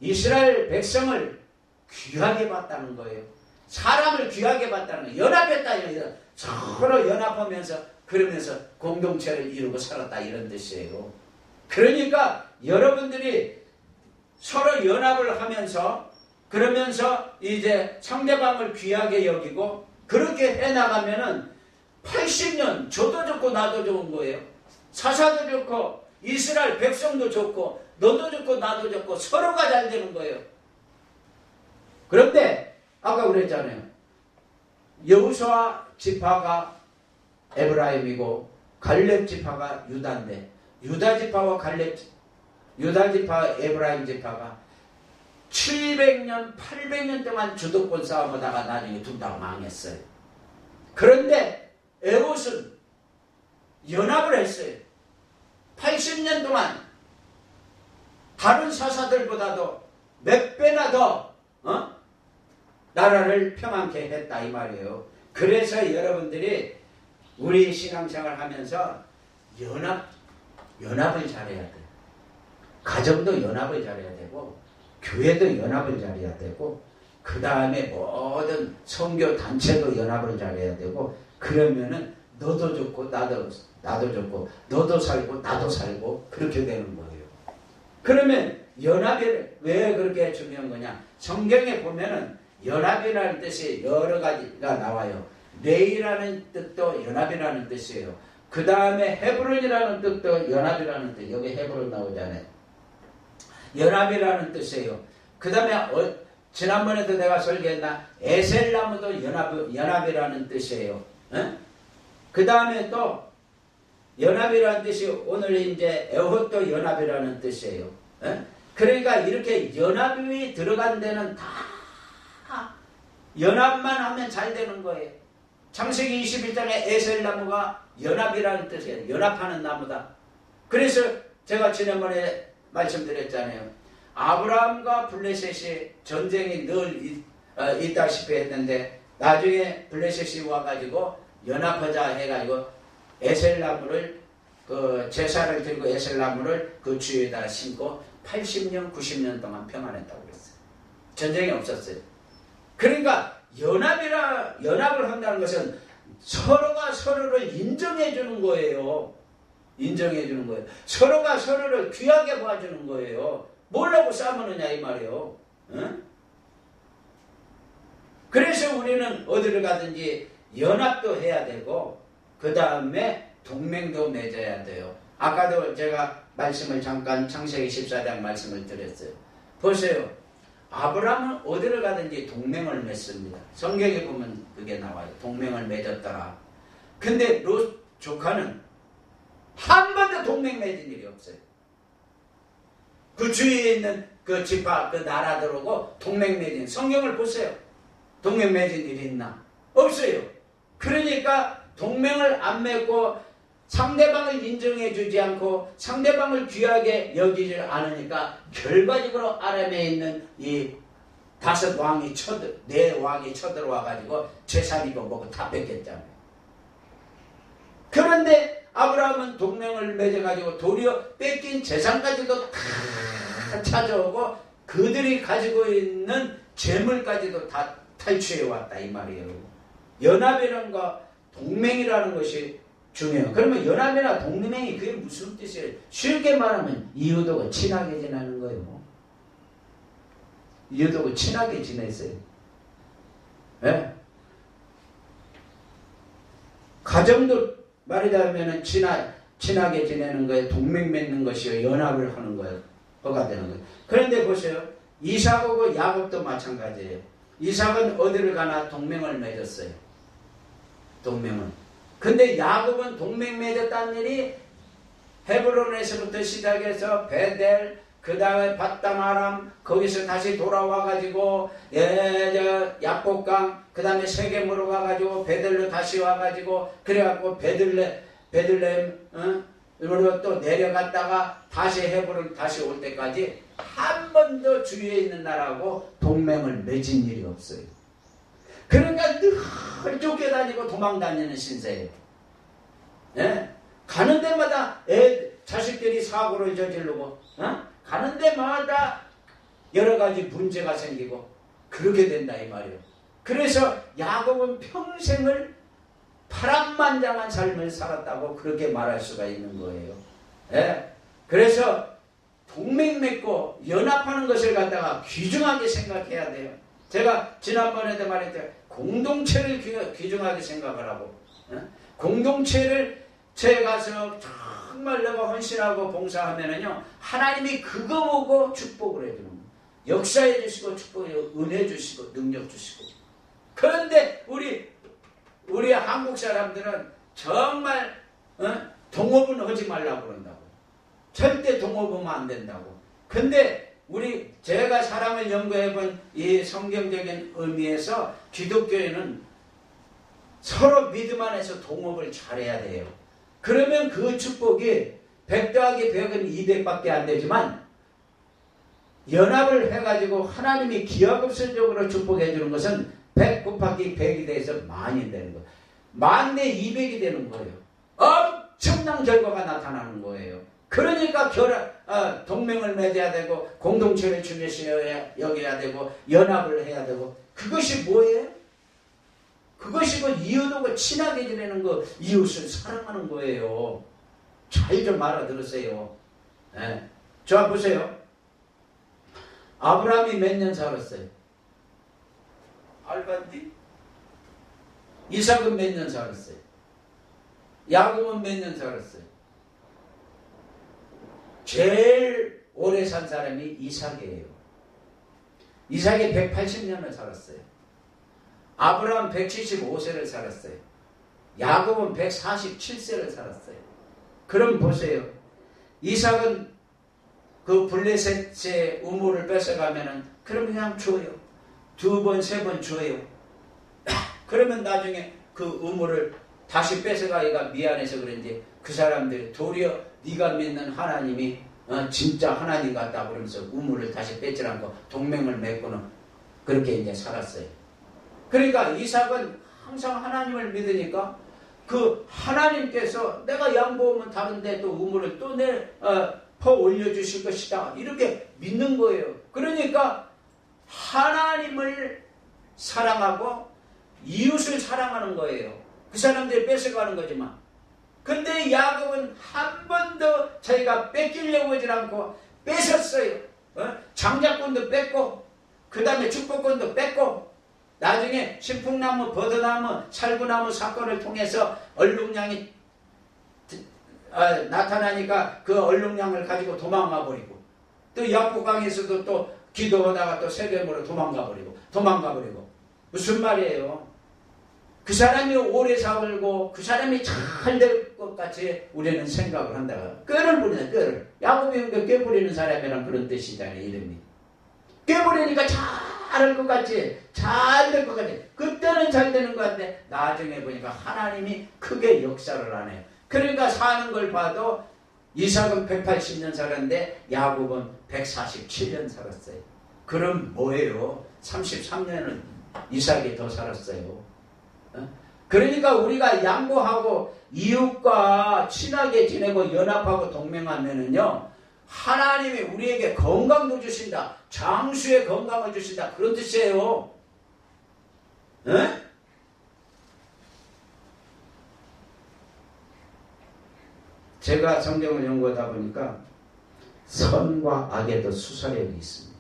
이스라엘 백성을 귀하게 봤다는 거예요. 사람을 귀하게 봤다는 거예요. 연합했다 이런 서로 연합하면서 그러면서 공동체를 이루고 살았다 이런 뜻이에요. 그러니까 여러분들이 서로 연합을 하면서 그러면서 이제 상대방을 귀하게 여기고 그렇게 해나가면은 80년 저도 좋고 나도 좋은 거예요. 사사도 좋고 이스라엘 백성도 좋고 너도 좋고 나도 좋고 서로가 잘 되는 거예요. 그런데 아까 그랬잖아요. 여호수아 지파가 에브라임이고 갈렙 지파가 유다인데 유다 지파와 유다 지파 에브라임 지파가 700년 800년 동안 주도권 싸움하다가 나중에 둘 다 망했어요. 그런데 에봇은 연합을 했어요. 80년 동안 다른 사사들보다도 몇 배나 더 나라를 평안케 했다 이 말이에요. 그래서 여러분들이 우리 신앙생활 하면서 연합을 잘해야 돼요. 가정도 연합을 잘해야 되고 교회도 연합을 잘해야 되고 그 다음에 모든 선교 단체도 연합을 잘해야 되고 그러면은 너도 좋고 나도 좋고 너도 살고 나도 살고 그렇게 되는 거예요. 그러면 연합이 왜 그렇게 중요한 거냐? 성경에 보면은 연합이라는 뜻이 여러 가지가 나와요. 레이라는 뜻도 연합이라는 뜻이에요. 그 다음에 헤브론이라는 뜻도 연합이라는 뜻. 여기 헤브론 나오잖아요. 연합이라는 뜻이에요. 그 다음에 지난번에도 내가 설계했나 에셀나무도 연합이라는 뜻이에요. 그 다음에 또 연합이라는 뜻이 오늘 이제 에홑도 연합이라는 뜻이에요. 그러니까 이렇게 연합이 들어간 데는 다 연합만 하면 잘 되는 거예요. 창세기 21장에 에셀나무가 연합이라는 뜻이에요. 연합하는 나무다. 그래서 제가 지난번에 말씀드렸잖아요. 아브라함과 블레셋이 전쟁이 늘 있다시피 했는데 나중에 블레셋이 와가지고 연합하자 해가지고 에셀나무를 그 제사를 들고 에셀나무를 그 주위에다 심고 80년 90년 동안 평안했다고 그랬어요. 전쟁이 없었어요. 그러니까 연합을 한다는 것은 서로가 서로를 인정해 주는 거예요. 인정해 주는 거예요. 서로가 서로를 귀하게 봐주는 거예요. 뭐라고 싸우느냐 이 말이에요. 응? 그래서 우리는 어디를 가든지 연합도 해야 되고 그 다음에 동맹도 맺어야 돼요. 아까도 제가 말씀을 잠깐 창세기 14장 말씀을 드렸어요. 보세요. 아브라함은 어디를 가든지 동맹을 맺습니다. 성경에 보면 그게 나와요. 동맹을 맺었더라. 근데 롯 조카는 한 번도 동맹 맺은 일이 없어요. 그 주위에 있는 그 지파, 그 나라들하고 동맹 맺은, 성경을 보세요. 동맹 맺은 일이 있나? 없어요. 그러니까 동맹을 안 맺고 상대방을 인정해 주지 않고 상대방을 귀하게 여기지 않으니까 결과적으로 아람에 있는 이 다섯 왕이 네 왕이 쳐들어와 가지고 재산이고 뭐고 다 뺏겼잖아요. 그런데 아브라함은 동맹을 맺어가지고 도리어 뺏긴 재산까지도 다 찾아오고 그들이 가지고 있는 재물까지도 다 탈취해 왔다 이 말이에요. 연합이라는 거 동맹이라는 것이 중요해요. 그러면 연합이나 동맹이 그게 무슨 뜻이에요? 쉽게 말하면 이웃하고 친하게 지내는 거예요. 뭐. 이웃하고 친하게 지냈어요. 네? 가정도 말하자면 친하게 지내는 거예요. 동맹 맺는 것이요. 연합을 하는 거예요. 허가 되는 거예요. 그런데 보세요. 이삭하고 야곱도 마찬가지예요. 이삭은 어디를 가나 동맹을 맺었어요. 동맹을. 근데 야곱은 동맹 맺었다는 일이 헤브론에서부터 시작해서 베델, 그 다음에 밧담아람, 거기서 다시 돌아와가지고 약복강, 그 다음에 세겜으로 가가지고 베델로 다시 와가지고 그래갖고 베들레헴으로 또 내려갔다가 다시 헤브론 다시 올 때까지 한 번도 주위에 있는 나라하고 동맹을 맺은 일이 없어요. 그러니까 늘 쫓겨다니고 도망다니는 신세예요. 예? 가는 데마다 자식들이 사고를 저지르고 가는 데마다 여러 가지 문제가 생기고 그렇게 된다 이 말이에요. 그래서 야곱은 평생을 파란만장한 삶을 살았다고 그렇게 말할 수가 있는 거예요. 예? 그래서 동맹 맺고 연합하는 것을 갖다가 귀중하게 생각해야 돼요. 제가 지난번에도 말했죠. 공동체를 귀중하게 생각하라고. 공동체를 제 가서 정말 내가 헌신하고 봉사하면은요, 하나님이 그거 보고 축복을 해주는 거예요. 역사해 주시고 축복해 은혜 주시고 능력 주시고. 그런데 우리 한국 사람들은 정말 동업은 하지 말라고 그런다고. 절대 동업하면 안 된다고. 근데 제가 사랑을 연구해본 이 성경적인 의미에서 기독교에는 서로 믿음 안에서 동업을 잘해야 돼요. 그러면 그 축복이 100 더하기 100은 200밖에 안 되지만 연합을 해가지고 하나님이 기하급수적으로 축복해 주는 것은 100 곱하기 100이 돼서 만이 되는 거예요. 1000 대 200이 되는 거예요. 엄청난 결과가 나타나는 거예요. 그러니까 동맹을 맺어야 되고 공동체를 중요시 여겨야 되고 연합을 해야 되고 그것이 뭐예요? 그것이 뭐 이웃하고 친하게 지내는 거, 이웃을 사랑하는 거예요. 잘 좀 알아들으세요. 네. 저 보세요. 아브라함이 몇 년 살았어요? 알반디? 이삭은 몇 년 살았어요? 야곱은 몇 년 살았어요? 제일 오래 산 사람이 이삭이에요. 이삭이 180년을 살았어요. 아브라함 175세를 살았어요. 야곱은 147세를 살았어요. 그럼 보세요. 이삭은 그 블레셋의 우물을 뺏어가면은 그럼 그냥 줘요. 2번, 3번 줘요. 그러면 나중에 그 우물을 다시 뺏어가기가 미안해서 그런지 그 사람들이 도리어 네가 믿는 하나님이 진짜 하나님 같다 그러면서 우물을 다시 뺏지 않고 동맹을 맺고는 그렇게 이제 살았어요. 그러니까 이삭은 항상 하나님을 믿으니까 그 하나님께서 내가 양보하면 다른데 또 우물을 또 퍼 올려주실 것이다 이렇게 믿는 거예요. 그러니까 하나님을 사랑하고 이웃을 사랑하는 거예요. 그 사람들이 뺏어가는 거지만. 근데 야곱은 한 번도 자기가 뺏기려고 하지 않고 뺏었어요. 장자권도 뺏고 그 다음에 축복권도 뺏고 나중에 신풍나무, 버드나무, 살구나무 사건을 통해서 얼룩냥이 나타나니까 그 얼룩냥을 가지고 도망가 버리고 또 약국강에서도 또 기도하다가 또 세겜으로 도망가 버리고 무슨 말이에요? 그 사람이 오래 살고 그 사람이 잘 될 것 같이 우리는 생각을 한다가 꾀를 부리네. 꾀를 야곱이 꾀 부리는 사람이란 그런 뜻이잖아요. 이름이 꾀 부리니까 잘할 것 같이 잘 될 것 같이 그때는 잘 되는 것 같은데 나중에 보니까 하나님이 크게 역사를 안 해요. 그러니까 사는 걸 봐도 이삭은 180년 살았는데 야곱은 147년 살았어요. 그럼 뭐예요? 33년은 이삭이 더 살았어요. 그러니까 우리가 양보하고 이웃과 친하게 지내고 연합하고 동맹하면은요 하나님이 우리에게 건강도 주신다. 장수의 건강을 주신다. 그런 뜻이에요. 에? 제가 성경을 연구하다 보니까 선과 악에도 수사력이 있습니다.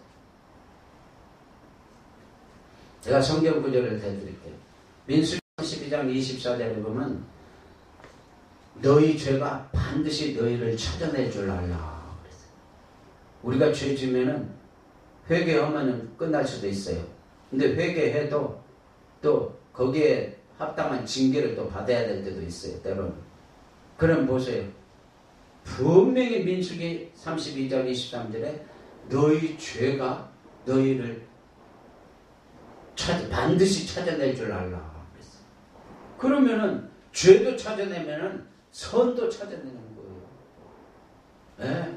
제가 성경 구절을 대드릴게요. 민수기 12장 24절에 보면 너희 죄가 반드시 너희를 찾아내 줄 알라 그랬어요. 우리가 죄 지면은 회개하면은 끝날 수도 있어요. 근데 회개해도 또 거기에 합당한 징계를 또 받아야 될 때도 있어요. 때로는. 그럼 보세요. 분명히 민수기 32장 23절에 너희 죄가 너희를 반드시 찾아낼 줄 알라 그랬어요. 그러면은 죄도 찾아내면은 선도 찾아내는 거예요. 네.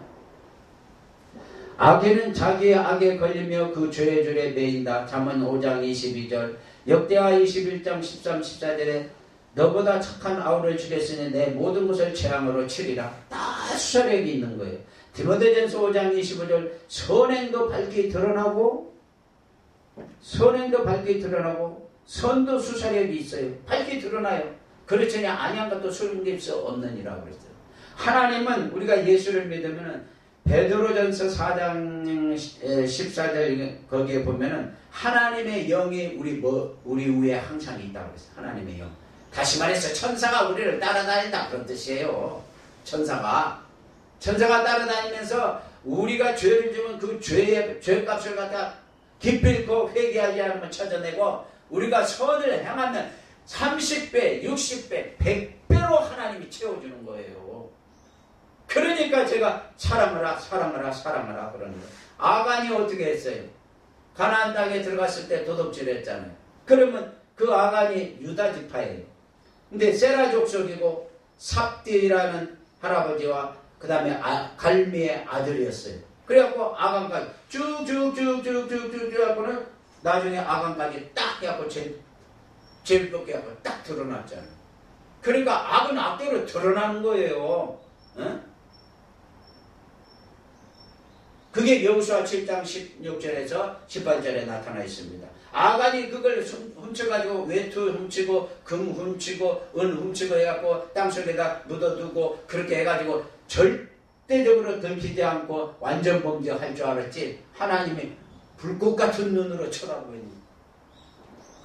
악인은 자기의 악에 걸리며 그 죄의 줄에 매인다. 잠언 5장 22절 역대하 21장 13, 14절에 너보다 착한 아우를 주겠으니 내 모든 것을 재앙으로 치리라. 다 수사력이 있는 거예요. 디모데전서 5장 25절 선행도 밝게 드러나고 선도 수사력이 있어요. 밝게 드러나요. 그렇지니 아니한 것도 숨길 수 없느니라 그랬어요. 하나님은 우리가 예수를 믿으면 베드로전서 4장 14절 거기에 보면은 하나님의 영이 우리 위에 항상 있다고 그랬어요. 하나님의 영. 다시 말해서 천사가 우리를 따라다닌다 그런 뜻이에요. 천사가 따라다니면서 우리가 죄를 지면 그 죄값을 갖다 기필코 회개하지 않으면 찾아내고 우리가 선을 행하면 30배, 60배, 100배로 하나님이 채워주는 거예요. 그러니까 제가 사랑하라 그러는 거예요. 아간이 어떻게 했어요? 가나안 땅에 들어갔을 때 도둑질 했잖아요. 그러면 그 아간이 유다 지파예요. 근데 세라 족속이고 삽디라는 할아버지와 그 다음에 갈미의 아들이었어요. 그래갖고 아간까지 쭉쭉쭉쭉쭉쭉 하고는 나중에 아간까지 딱 해갖고 제일 높게 하고 딱 드러났잖아요. 그러니까 악은 악대로 드러나는 거예요. 어? 그게 여호수아 7장 16절에서 18절에 나타나 있습니다. 아간이 그걸 훔쳐가지고 외투 훔치고 금 훔치고 은 훔치고 해갖고 땅속에다 묻어두고 그렇게 해가지고 절대적으로 들키지 않고 완전 범죄할 줄 알았지 하나님이 불꽃 같은 눈으로 쳐다보니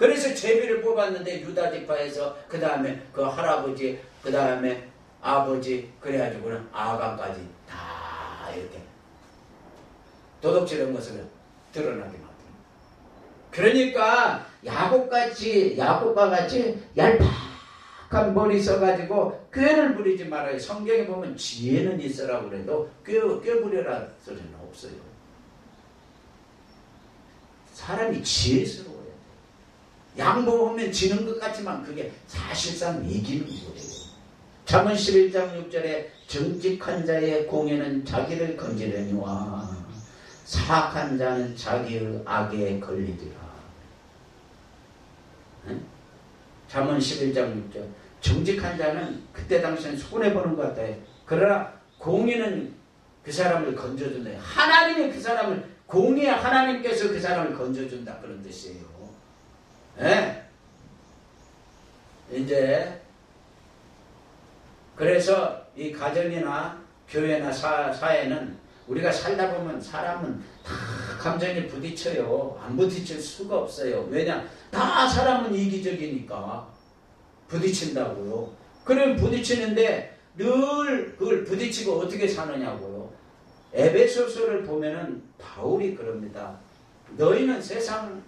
그래서 제비를 뽑았는데 유다 지파에서 그 다음에 그 할아버지, 그 다음에 아버지, 그래가지고는 아간까지 다 이렇게 도둑질한 것을 드러나게 만듭니다. 그러니까 야곱과 같이 얄팍한 머리 써가지고 꾀를 부리지 말아요. 성경에 보면 지혜는 있으라고 그래도 꾀 부려라 소리는 없어요. 사람이 지혜스러워요. 양보하면 지는 것 같지만 그게 사실상 이기는 거예요. 잠언 11장 6절에 정직한 자의 공에는 자기를 건지려니와 사악한 자는 자기의 악에 걸리리라. 응? 잠언 11장 6절. 정직한 자는 그때 당시엔 손해보는 것 같아요. 그러나 공의는 그 사람을 건져준다. 하나님이 그 사람을, 공의 하나님께서 그 사람을 건져준다. 그런 뜻이에요. 예? 이제 그래서 이 가정이나 교회나 사회는 우리가 살다 보면 사람은 다 감정이 부딪혀요. 안 부딪힐 수가 없어요. 왜냐? 다 사람은 이기적이니까 부딪힌다고요. 그럼 부딪히는데 늘 그걸 부딪히고 어떻게 사느냐고요. 에베소서를 보면은 바울이 그럽니다. 너희는 세상에서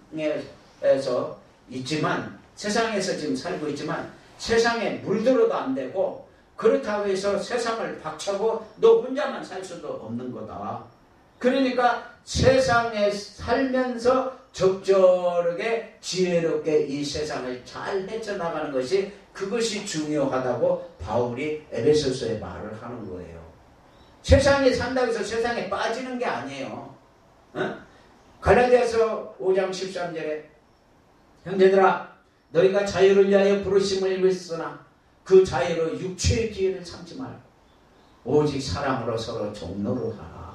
있지만, 세상에서 지금 살고 있지만 세상에 물들어도 안 되고, 그렇다고 해서 세상을 박차고 너 혼자만 살 수도 없는 거다. 그러니까 세상에 살면서 적절하게 지혜롭게 이 세상을 잘 헤쳐나가는 것이, 그것이 중요하다고 바울이 에베소서에 말을 하는 거예요. 세상에 산다고 해서 세상에 빠지는 게 아니에요. 어? 갈라디아서 5장 13절에 형제들아 너희가 자유를 위하여 부르심을 입었으나 그 자유로 육체의 기회를 삼지 말고 오직 사랑으로 서로 종노릇하라.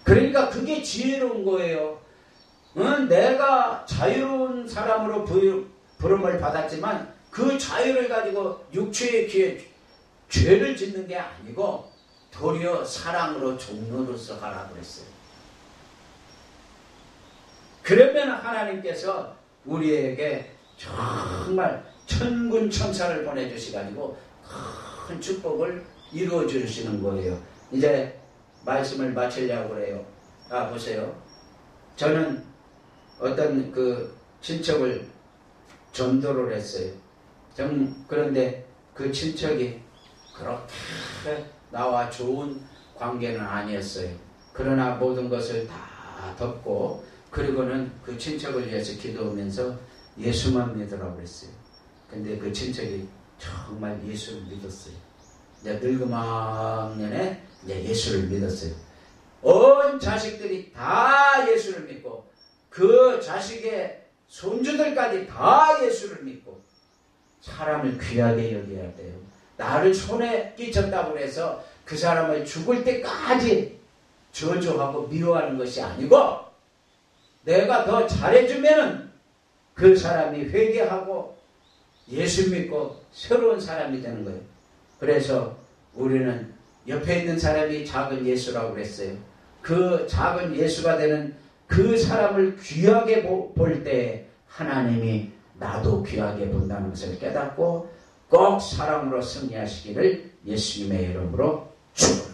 그러니까 그게 지혜로운 거예요. 내가 자유로운 사람으로 부름을 받았지만 그 자유를 가지고 육체의 기회 죄를 짓는 게 아니고 도리어 사랑으로 종노릇을 하라 그랬어요. 그러면 하나님께서 우리에게 정말 천군 천사를 보내주시가지고 큰 축복을 이루어 주시는 거예요. 이제 말씀을 마치려고 그래요. 보세요. 저는 어떤 그 친척을 전도를 했어요. 그런데 그 친척이 그렇게 나와 좋은 관계는 아니었어요. 그러나 모든 것을 다 덮고, 그리고는 그 친척을 위해서 기도하면서 예수만 믿으라고 그랬어요. 근데 그 친척이 정말 예수를 믿었어요. 이제 늙은망년에 이제 예수를 믿었어요. 온 자식들이 다 예수를 믿고, 그 자식의 손주들까지 다 예수를 믿고, 사람을 귀하게 여겨야 돼요. 나를 손에 끼쳤다고 해서 그 사람을 죽을 때까지 저주하고 미워하는 것이 아니고, 내가 더 잘해주면은 그 사람이 회개하고 예수 믿고 새로운 사람이 되는 거예요. 그래서 우리는 옆에 있는 사람이 작은 예수라고 그랬어요. 그 작은 예수가 되는 그 사람을 귀하게 볼 때 하나님이 나도 귀하게 본다는 것을 깨닫고 꼭 사랑으로 승리하시기를 예수님의 이름으로 축복합니다.